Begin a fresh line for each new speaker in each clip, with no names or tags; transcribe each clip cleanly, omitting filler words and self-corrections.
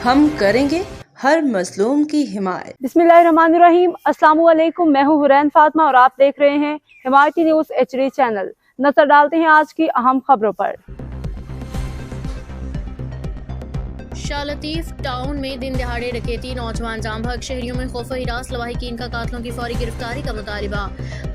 ہم کریں گے ہر مظلوم کی حمایت۔
بسم اللہ الرحمن الرحیم۔ السلام علیکم، میں ہوں حرین فاطمہ اور آپ دیکھ رہے ہیں حمایتی نیوز HD چینل۔ نظر ڈالتے ہیں آج کی اہم خبروں پر۔
شاہ لطیف ٹاؤن میں دن دہاڑے ڈکیتی، نوجوان جام بحق، شہریوں میں خوف و ہراس، لواحقین کا قاتلوں کی فوری گرفتاری کا مطالبہ۔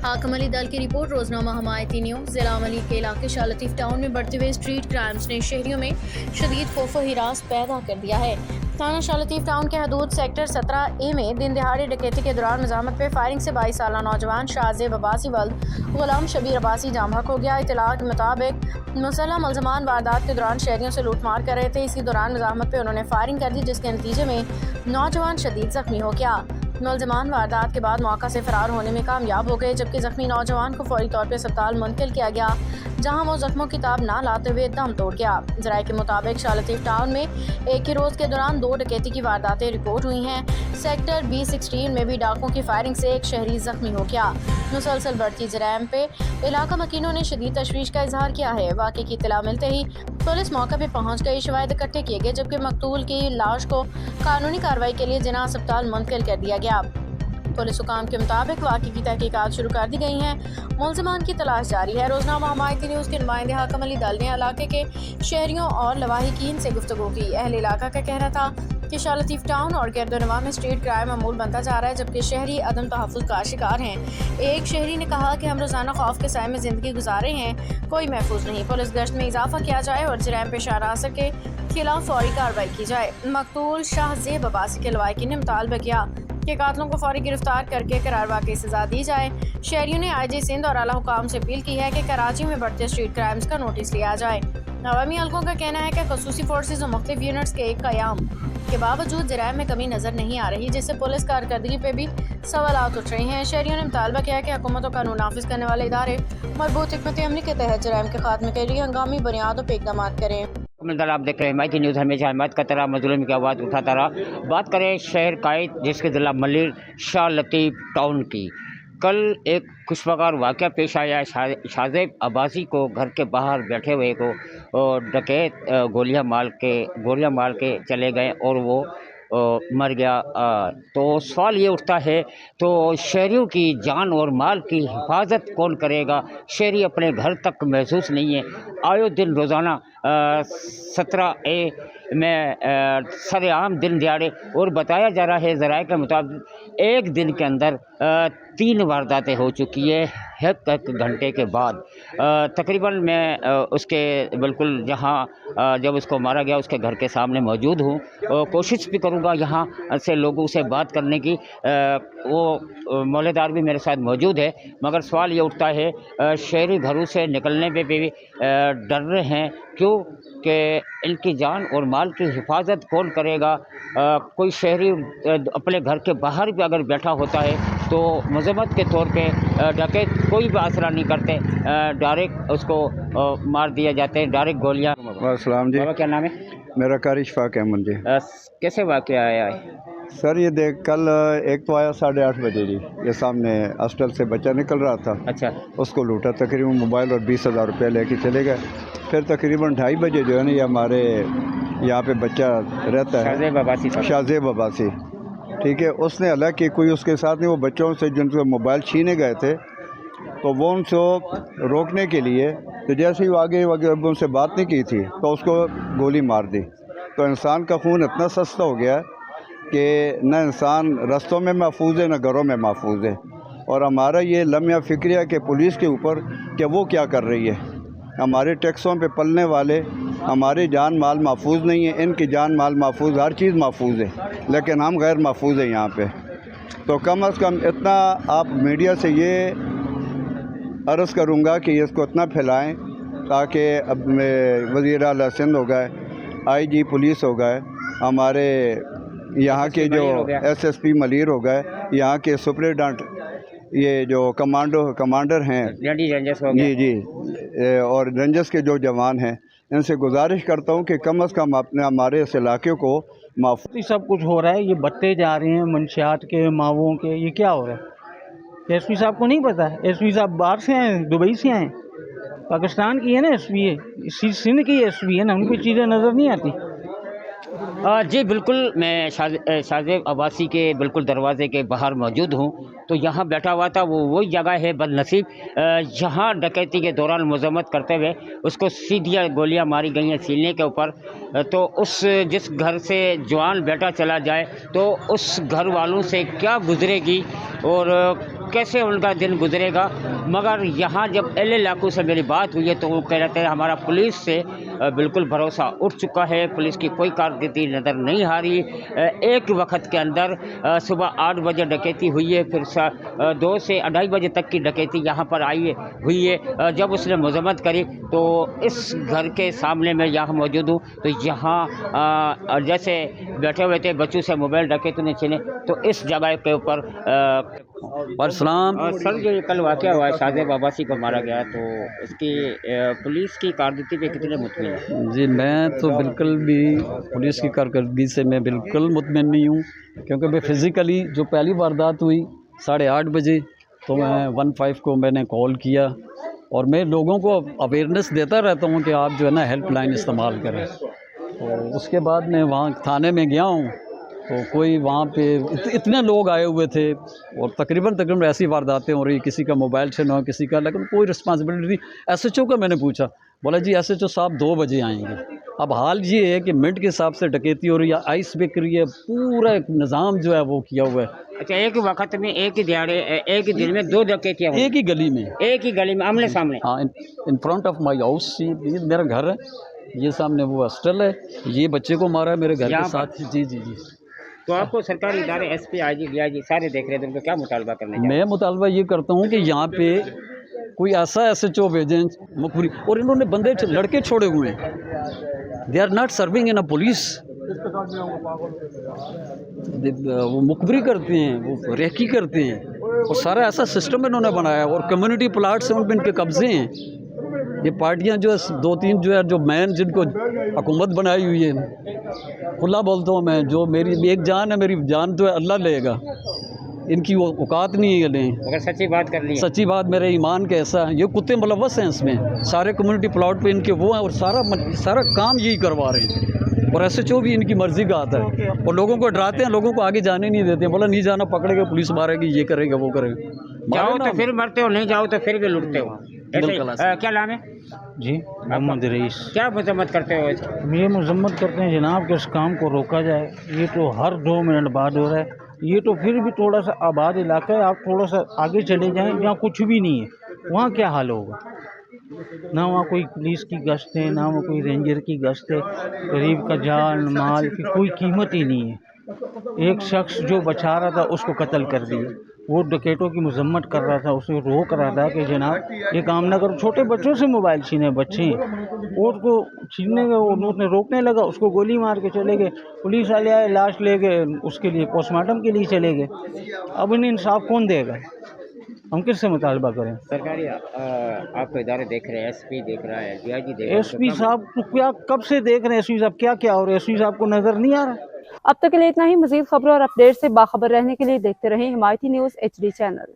حاکم علی دل کی رپورٹ، روزنامہ حمایتی نیوز۔ ضلع عملی کے علاقے شاہ لطیف ٹاؤن میں بڑھتے ہوئے اسٹریٹ کرائمز نے شہریوں میں شدید خوف و ہراس پیدا کر دیا ہے۔ تھانہ شاہ لطیف ٹاؤن کے حدود سیکٹر 17A میں دن دہاڑے ڈکیتی کے دوران مزاحمت پہ فائرنگ سے 22 سالہ نوجوان شاہ زیب عباسی ولد غلام شبیر عباسی جام بحق ہو گیا۔ اطلاع کے مطابق مسلح ملزمان واردات کے دوران شہریوں سے لوٹ مار کر رہے تھے۔ اسی دوران مزاحمت پہ انہوں نے فائرنگ کر دی، جس کے نتیجے میں نوجوان شدید زخمی ہو گیا۔ ملزمان واردات کے بعد موقع سے فرار ہونے میں کامیاب ہو گئے، جبکہ زخمی نوجوان کو فوری طور پہ اسپتال منتقل کیا گیا، جہاں وہ زخموں کی تاب نہ لاتے ہوئے دم توڑ گیا۔ ذرائع کے مطابق شاہ لطیف ٹاؤن میں ایک ہی روز کے دوران 2 ڈکیتی کی وارداتیں رپورٹ ہوئی ہیں۔ سیکٹر B16 میں بھی ڈاکوؤں کی فائرنگ سے ایک شہری زخمی ہو گیا۔ مسلسل بڑھتی جرائم پہ علاقہ مکینوں نے شدید تشویش کا اظہار کیا ہے۔ واقعے کی اطلاع ملتے ہی پولیس موقع پہ پہنچ گئی، شواہد اکٹھے کیے گئے، جبکہ مقتول کی لاش کو قانونی کارروائی کے لیے جناح اسپتال منتقل کر دیا گیا۔ پولیس حکام کے مطابق واقعے کی تحقیقات شروع کر دی گئی ہیں، ملزمان کی تلاش جاری ہے۔ روزنامہ حمایتی نیوز کے نمائندے حاکم علی دل نے علاقے کے شہریوں اور لواحقین سے گفتگو کی۔ اہل علاقہ کا کہنا تھا کہ شاہ لطیف ٹاؤن اور گرد و نواح میں اسٹریٹ کرائم معمول بنتا جا رہا ہے، جبکہ شہری عدم تحفظ کا شکار ہیں۔ ایک شہری نے کہا کہ ہم روزانہ خوف کے سائے میں زندگی گزار رہے ہیں، کوئی محفوظ نہیں۔ پولیس گشت میں اضافہ کیا جائے اور جرائم پیشہ عناصر کے خلاف فوری کارروائی کی جائے۔ مقتول شاہ زیب عباسی کے لواحقین نے مطالبہ کیا کہ قاتلوں کو فوری گرفتار کر کے قرار واقعی سزا دی جائے۔ شہریوں نے IG سندھ اور اعلیٰ حکام سے اپیل کی ہے کہ کراچی میں بڑھتے اسٹریٹ کرائمز کا نوٹس لیا جائے۔ عوامی حلقوں کا کہنا ہے کہ خصوصی فورسز اور مختلف یونٹس کے قیام کے باوجود جرائم میں کمی نظر نہیں آ رہی، جس سے پولیس کارکردگی پہ بھی سوالات اٹھ رہے ہیں۔ شہریوں نے مطالبہ کیا ہے کہ حکومت اور قانون نافذ کرنے والے ادارے مربوط حکمت عملی کے تحت جرائم کے خاتمے کے لیے ہنگامی بنیادوں پہ اقدامات کریں۔
آپ دیکھ رہے ہیں حمایتی نیوز، ہمیشہ حمایت کرتا رہا، مظلوم کی آواز اٹھاتا رہا۔ بات کریں شہر قائد جس کے ضلع ملیر شاہ لطیف ٹاؤن کی، کل ایک خوشگوار واقعہ پیش آیا۔ شاہ زیب عباسی کو گھر کے باہر بیٹھے ہوئے کو ڈکیت گولیاں مار کے چلے گئے اور وہ مر گیا۔ تو سوال یہ اٹھتا ہے تو شہریوں کی جان اور مال کی حفاظت کون کرے گا؟ شہری اپنے گھر تک محسوس نہیں ہے۔ آئے دن روزانہ 17A میں سر عام دن دیہڑے، اور بتایا جا رہا ہے ذرائع کے مطابق ایک دن کے اندر 3 وارداتیں ہو چکی ہے ایک گھنٹے کے بعد۔ تقریباً میں اس کے بالکل جہاں جب اس کو مارا گیا اس کے گھر کے سامنے موجود ہوں، کوشش بھی کروں گا یہاں سے لوگوں سے بات کرنے کی، وہ مولے دار بھی میرے ساتھ موجود ہے، مگر سوال یہ اٹھتا ہے شہری گھروں سے نکلنے پہ بھی ڈر رہے ہیں، کیوں کہ ان کی جان اور مال کی حفاظت کون کرے گا؟ کوئی شہری اپنے گھر کے باہر بھی اگر بیٹھا ہوتا ہے تو مذمت کے طور پہ ڈکیت کوئی بھی آسرا نہیں کرتے، ڈائریکٹ اس کو مار دیا جاتے ہیں، ڈائریکٹ گولیاں۔
السلام جی،
بابا کیا نام ہے؟
میرا قاری اشفاق احمد جی۔
کیسے واقعہ آیا ہے؟
سر یہ دیکھ کل ایک تو آیا 8:30 بجے جی، یہ سامنے ہاسٹل سے بچہ نکل رہا تھا،
اچھا،
اس کو لوٹا، تقریباً موبائل اور 20,000 روپے لے کے چلے گئے۔ پھر تقریباً 2:30 بجے جو ہے نا، یہ ہمارے یہاں پہ بچہ رہتا ہے شاہ زیب عباسی، ٹھیک ہے، اس نے حالانکہ کوئی اس کے ساتھ نہیں، وہ بچوں سے جن سے موبائل چھینے گئے تھے تو وہ ان سے روکنے کے لیے، تو جیسے ہی وہ آگے ان سے بات نہیں کی تھی تو اس کو گولی مار دی۔ تو انسان کا خون اتنا سستا ہو گیا کہ نہ انسان رستوں میں محفوظ ہے نہ گھروں میں محفوظ ہے، اور ہمارا یہ لمحہ فکریہ کہ پولیس کے اوپر کہ وہ کیا کر رہی ہے۔ ہمارے ٹیکسوں پہ پلنے والے ہمارے جان مال محفوظ نہیں ہے، ان کی جان مال محفوظ، ہر چیز محفوظ ہے، لیکن ہم غیر محفوظ ہیں یہاں پہ۔ تو کم از کم اتنا آپ میڈیا سے یہ عرض کروں گا کہ اس کو اتنا پھیلائیں تاکہ اب وزیر اعلیٰ سندھ ہو گئے، IG پولیس ہو گئے، ہمارے یہاں کے جو SSP ملیر ہو گئے، یہاں کے سپرنٹینڈنٹ، یہ جو کمانڈر ہیں جی اور رینجرز کے جو جوان ہیں، ان سے گزارش کرتا ہوں کہ کم از کم اپنے ہمارے اس علاقے کو محفوظ۔
سب کچھ ہو رہا ہے، یہ بٹے جا رہے ہیں منشیات کے، ماووں کے، یہ کیا ہو رہا ہے؟ SP صاحب کو نہیں پتہ؟ SP صاحب باہر سے آئے ہیں، دبئی سے آئے ہیں، پاکستان کی ہے نا SP، ہے سندھ کی SP ہے نا، ان کو چیزیں نظر نہیں آتی۔
جی بالکل، میں شاہزیب عباسی کے بالکل دروازے کے باہر موجود ہوں. تو یہاں بیٹھا ہوا تھا، وہ وہی جگہ ہے بد نصیب جہاں ڈکیتی کے دوران مذمت کرتے ہوئے اس کو سیدھی گولیاں ماری گئی ہیں سینے کے اوپر. تو اس جس گھر سے جوان بیٹا چلا جائے تو اس گھر والوں سے کیا گزرے گی اور کیسے ان کا دن گزرے گا. مگر یہاں جب اہل علاقوں سے میری بات ہوئی ہے تو وہ کہہ رہے تھے ہمارا پولیس سے بالکل بھروسہ اٹھ چکا ہے، پولیس کی کوئی کارکردگی نظر نہیں آ رہی. ایک وقت کے اندر صبح 8 بجے ڈکیتی ہوئی ہے، پھر 2 سے 2:30 بجے تک کی ڈکیتی یہاں پر ہوئی ہے. جب اس نے مذمت کری تو اس گھر کے سامنے میں یہاں موجود ہوں تو یہاں جیسے بیٹھے ہوئے تھے بچوں سے موبائل ڈکیتوں نے چھینے. تو اس جگہ کے اوپر
اور سلام
سر جو کل واقعہ ہوا ہے شاہزیب عباسی کو مارا گیا، تو اس کی پولیس کی کارکردگی پہ کتنے مطمئن ہیں؟
جی میں تو بالکل بھی پولیس کی کارکردگی سے میں بالکل مطمئن نہیں ہوں، کیونکہ میں فزیکلی جو پہلی واردات ہوئی 8:30 بجے تو میں 15 کو میں نے کال کیا اور میں لوگوں کو اویئرنیس دیتا رہتا ہوں کہ آپ جو ہے نا ہیلپ لائن استعمال کریں. تو اس کے بعد میں وہاں تھانے میں گیا ہوں تو کوئی وہاں پہ اتنے لوگ آئے ہوئے تھے اور تقریباً ایسی وارداتیں ہو رہی، کسی کا موبائل چھینا ہو کسی کا، لیکن کوئی رسپانسبلٹی نہیں. ایس ایچ او کا میں نے پوچھا، بولا جی ایس ایچ او صاحب 2 بجے آئیں گے. اب حال یہ ہے کہ منٹ کے حساب سے ڈکیتی ہو رہی ہے، آئس بک رہی ہے، پورا ایک نظام جو ہے وہ کیا ہوا ہے.
اچھا، ایک وقت میں ایک ہی دیہڑے ایک ہی دن میں 2 ڈکیتیاں ہوئی
ایک ہی گلی میں
آمنے سامنے.
ہاں، in front of my house. یہ میرا گھر ہے، یہ سامنے وہ ہاسٹل ہے، یہ بچے کو مارا ہے میرے گھر کے ساتھ. جی جی جی.
تو آپ کو سرکاری ادارے S P I G D I جی سارے دیکھ رہے تھے، ان کو کیا مطالبہ کرنے چاہیے؟
میں مطالبہ یہ کرتا ہوں کہ یہاں پہ کوئی ایسا ایس ایچ او بھیجیں مخبری، اور انہوں نے بندے لڑکے چھوڑے ہوئے ہیں. They are not serving in a police. وہ مخبری کرتے ہیں، وہ ریکی کرتے ہیں، اور سارا ایسا سسٹم انہوں نے بنایا اور کمیونٹی پلاٹس ہیں ان پہ ان کے قبضے ہیں. یہ پارٹیاں جو 2-3 جو ہے جو مین جن کو حکومت بنائی ہوئی ہے، کھلا بولتا ہوں میں، جو میری ایک جان ہے، میری جان تو ہے اللہ لے گا، ان کی وہ اوقات نہیں ہے لیں.
اگر سچی بات کر لی،
سچی بات میرے ایمان کے ایسا ہے، یہ کتے ملوث ہیں اس میں، سارے کمیونٹی پلاٹ پہ ان کے وہ ہیں اور سارا کام یہی کروا رہے ہیں. اور ایس ایچ او بھی ان کی مرضی کا آتا ہے اور لوگوں کو ڈراتے ہیں، لوگوں کو آگے جانے نہیں دیتے ہیں. بولا نہیں جانا، پکڑے گا پولیس مارے گی، یہ کرے گا وہ کرے گا.
جاؤ تو پھر مرتے ہو، نہیں جاؤ تو پھر بھی لوٹتے ہو. کیا نام ہے
جی؟ محمد رئیس.
کیا مذمت کرتے ہو؟
یہ مذمت کرتے ہیں جناب کہ اس کام کو روکا جائے. یہ تو ہر 2 منٹ بعد ہو رہا ہے. یہ تو پھر بھی تھوڑا سا آباد علاقہ ہے، آپ تھوڑا سا آگے چلے جائیں جہاں کچھ بھی نہیں ہے، وہاں کیا حال ہوگا؟ نہ وہاں کوئی پولیس کی گشت ہے، نہ وہاں کوئی رینجر کی گشت ہے. غریب کا جان مال کی کوئی قیمت ہی نہیں ہے. ایک شخص جو بچا رہا تھا اس کو قتل کر دیا. وہ ڈکیٹوں کی مذمت کر رہا تھا، اسے روک رہا تھا کہ جناب یہ کام نہ کرو. چھوٹے بچوں سے موبائل چھینے، بچے ہیں، اور کو چھیننے گئے، اس نے روکنے لگا، اس کو گولی مار کے چلے گئے. پولیس والے آئے، لاش لے گئے، اس کے لیے پوسٹ مارٹم کے لیے چلے گئے. اب انہیں انصاف کون دے گا؟ ہم کس سے مطالبہ کریں؟
سرکاری آپ کو ادارے دیکھ رہے ہیں، ایس پی دیکھ رہا ہے، ڈی آئی جی دیکھ رہا ہے.
ایس پی صاحب کو کیا کب سے دیکھ رہے ہیں؟ ایس پی صاحب کیا ہو رہا ہے؟ ایس پی صاحب کو نظر نہیں آ رہا؟
اب تک کے لیے اتنا ہی. مزید خبروں اور اپڈیٹ سے باخبر رہنے کے لیے دیکھتے رہیں حمایتی نیوز HD چینل.